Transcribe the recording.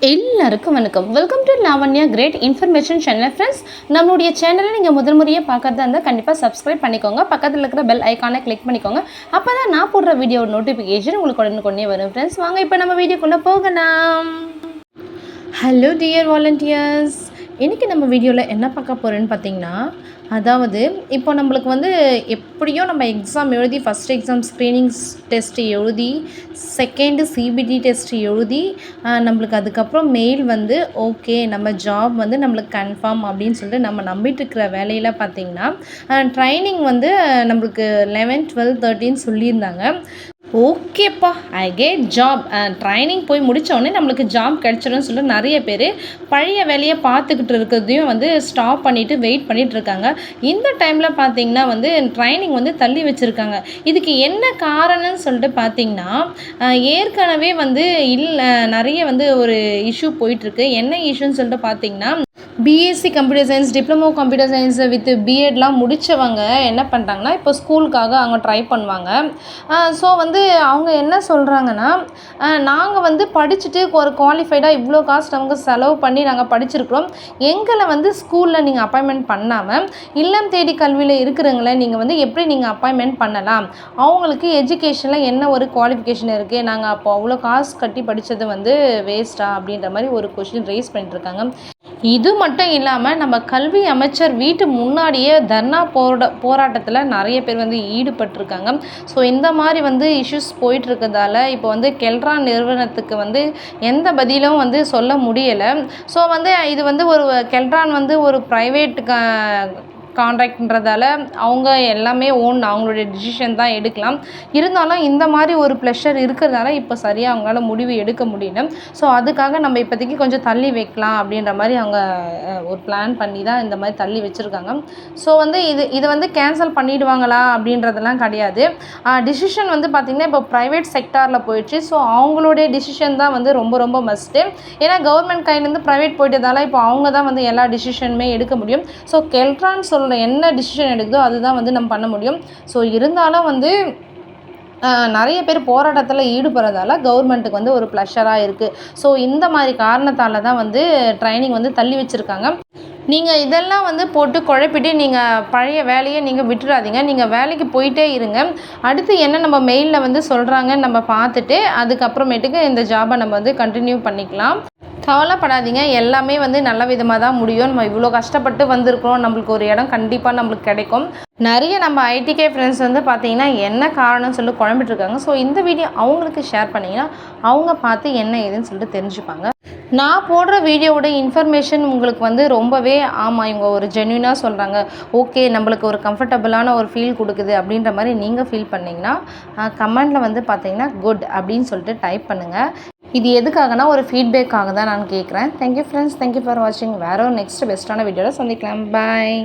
எல்லாருக்கும் வணக்கம். Welcome to Lavanya great information channel. Friends, நம்மளுடைய சேனலை நீங்கள் முதல் முறையாக பார்க்கறதா இருந்தால் கண்டிப்பாக சப்ஸ்கிரைப் பண்ணிக்கோங்க. பக்கத்தில் இருக்கிற பெல் ஐக்கானை கிளிக் பண்ணிக்கோங்க. அப்போ தான் நான் போடுற வீடியோ நோட்டிஃபிகேஷன் உங்களுக்கு உடனுக்குடனே வரும். ஃப்ரெண்ட்ஸ், வாங்க இப்போ நம்ம வீடியோக்குள்ளே போகலாம். ஹலோ டியர் வாலண்டியர்ஸ், இன்றைக்கி நம்ம வீடியோவில் என்ன பார்க்க போகிறேன்னு பார்த்தீங்கன்னா, அதாவது இப்போ நம்மளுக்கு வந்து எப்படியோ நம்ம எக்ஸாம் எழுதி ஃபஸ்ட் எக்ஸாம் ஸ்க்ரீனிங்ஸ் டெஸ்ட் எழுதி செகண்டு சிபிடி டெஸ்ட் எழுதி நம்மளுக்கு அதுக்கப்புறம் மெயில் வந்து ஓகே நம்ம ஜாப் வந்து நம்மளுக்கு கன்ஃபார்ம் அப்படின்னு சொல்லிட்டு நம்ம நம்பிட்டு இருக்கிற வேலையில் பார்த்திங்கன்னா ட்ரைனிங் வந்து நம்மளுக்கு 11, 12, 13 சொல்லியிருந்தாங்க. ஓகேப்பா, ஐ கெட் ஜாப், ட்ரைனிங் போய் முடித்தோடனே நம்மளுக்கு ஜாப் கிடச்சிடும்னு சொல்லிட்டு நிறைய பேர் பழைய வேலையை பார்த்துக்கிட்டு இருக்கிறதையும் வந்து ஸ்டாப் பண்ணிவிட்டு வெயிட் பண்ணிகிட்டு இருக்காங்க. இந்த டைமில் பார்த்திங்கன்னா வந்து ட்ரைனிங் வந்து தள்ளி வச்சுருக்காங்க. இதுக்கு என்ன காரணம்னு சொல்லிட்டு பார்த்திங்கன்னா, ஏற்கனவே வந்து நிறைய வந்து ஒரு இஷ்யூ போயிட்டுருக்கு. என்ன இஷ்யூன்னு சொல்லிட்டு பார்த்திங்கன்னா, BSc computer science, diploma computer science with பிஎட்லாம் முடித்தவங்க என்ன பண்ணுறாங்கன்னா, இப்போ ஸ்கூலுக்காக அவங்க ட்ரை பண்ணுவாங்க. ஸோ வந்து அவங்க என்ன சொல்கிறாங்கன்னா, நாங்கள் வந்து படிச்சுட்டு ஒரு குவாலிஃபைடாக இவ்வளோ காசு அவங்க செலவு பண்ணி நாங்கள் படிச்சிருக்கிறோம், எங்களை வந்து ஸ்கூலில் நீங்கள் அப்பாயின்மெண்ட் பண்ணாமல் இல்லம் தேடி கல்வியில் இருக்கிறவங்கள நீங்கள் வந்து எப்படி நீங்கள் அப்பாயின்மெண்ட் பண்ணலாம், அவங்களுக்கு எஜுகேஷனில் என்ன ஒரு குவாலிஃபிகேஷன் இருக்குது, நாங்கள் அப்போ அவ்வளோ காசு கட்டி படித்தது வந்து வேஸ்ட்டா அப்படின்ற மாதிரி ஒரு கொஷின் ரைஸ் பண்ணிட்டுருக்காங்க. இது மட்டும் இல்லாமல் நம்ம கல்வி அமைச்சர் வீட்டு முன்னாடியே தர்ணா போராட்டத்தில் நிறைய பேர் வந்து ஈடுபட்டிருக்காங்க. ஸோ இந்த மாதிரி வந்து இஷ்யூஸ் போயிட்டுருக்கிறதால இப்போ வந்து கெல்ட்ரான் நிறுவனத்துக்கு வந்து எந்த பதிலும் வந்து சொல்ல முடியலை. ஸோ வந்து இது வந்து ஒரு கெல்ட்ரான் வந்து ஒரு ப்ரைவேட் கான்ட்ராக்ட்ன்றதால அவங்க எல்லாமே அவங்களுடைய டிசிஷன் தான் எடுக்கலாம். இருந்தாலும் இந்த மாதிரி ஒரு ப்ளஷர் இருக்கிறதால இப்போ சரியாக அவங்களால முடிவு எடுக்க முடியல. ஸோ அதுக்காக நம்ம இப்போதைக்கு கொஞ்சம் தள்ளி வைக்கலாம் அப்படின்ற மாதிரி அவங்க ஒரு பிளான் பண்ணி தான் இந்த மாதிரி தள்ளி வச்சுருக்காங்க. ஸோ வந்து இது வந்து கேன்சல் பண்ணிவிடுவாங்களா அப்படின்றதெல்லாம் கிடையாது. டிசிஷன் வந்து பார்த்திங்கன்னா இப்போ ப்ரைவேட் செக்டாரில் போயிடுச்சு. ஸோ அவங்களுடைய டிசிஷன் தான் வந்து ரொம்ப ரொம்ப மஸ்ட்டு. ஏன்னா கவர்மெண்ட் கையிலேருந்து ப்ரைவேட் போயிட்டதால இப்போ அவங்க தான் வந்து எல்லா டிசிஷனுமே எடுக்க முடியும். ஸோ கெல்ட்ரான் என்ன டிசிஷன் எடுக்குதோ அதுதான் வந்து நம்ம பண்ண முடியும். ஸோ இருந்தாலும் வந்து நிறைய பேர் போராட்டத்தில் ஈடுபடுறதால கவர்மெண்ட்டுக்கு வந்து ஒரு ப்ளஷராக இருக்குது. ஸோ இந்த மாதிரி காரணத்தால் தான் வந்து ட்ரைனிங் வந்து தள்ளி வச்சுருக்காங்க. நீங்கள் இதெல்லாம் வந்து போட்டு குழப்பிட்டு நீங்கள் பழைய வேலையை நீங்கள் விட்டுடாதீங்க. நீங்கள் வேலைக்கு போயிட்டே இருங்க. அடுத்து என்ன நம்ம மெயிலில் வந்து சொல்கிறாங்கன்னு நம்ம பார்த்துட்டு அதுக்கப்புறமேட்டுக்கு இந்த ஜாபை நம்ம வந்து கண்டினியூ பண்ணிக்கலாம். கவலைப்படாதீங்க, எல்லாமே வந்து நல்ல விதமாக தான் முடியும். நம்ம இவ்வளோ கஷ்டப்பட்டு வந்திருக்கிறோம், நம்மளுக்கு ஒரு இடம் கண்டிப்பாக நம்மளுக்கு கிடைக்கும். நிறைய நம்ம ஐடிகே ஃப்ரெண்ட்ஸ் வந்து பார்த்திங்கன்னா என்ன காரணம்னு சொல்லிட்டு குழம்பிட்டுருக்காங்க. ஸோ இந்த வீடியோ அவங்களுக்கு ஷேர் பண்ணிங்கன்னா அவங்க பார்த்து என்ன ஏதுன்னு சொல்லிட்டு தெரிஞ்சுப்பாங்க. நான் போடுற வீடியோவோட இன்ஃபர்மேஷன் உங்களுக்கு வந்து ரொம்பவே ஆமாம் இவங்க ஒரு ஜென்யூனாக சொல்கிறாங்க, ஓகே நம்மளுக்கு ஒரு கம்ஃபர்டபுளான ஒரு ஃபீல் கொடுக்குது அப்படின்ற மாதிரி நீங்கள் ஃபீல் பண்ணிங்கன்னா கமெண்டில் வந்து பார்த்திங்கன்னா குட் அப்படின்னு சொல்லிட்டு டைப் பண்ணுங்கள். இது எதுக்காகனா ஒரு ஃபீட்பேக்காக தான் நான் கேட்குறேன். தேங்க்யூ ஃப்ரெண்ட்ஸ், தேங்க்யூ ஃபார் வாட்சிங். வேறு ஒரு நெக்ஸ்ட் பெஸ்ட்டான வீடியோவில் சந்திக்கலாம். பாய்.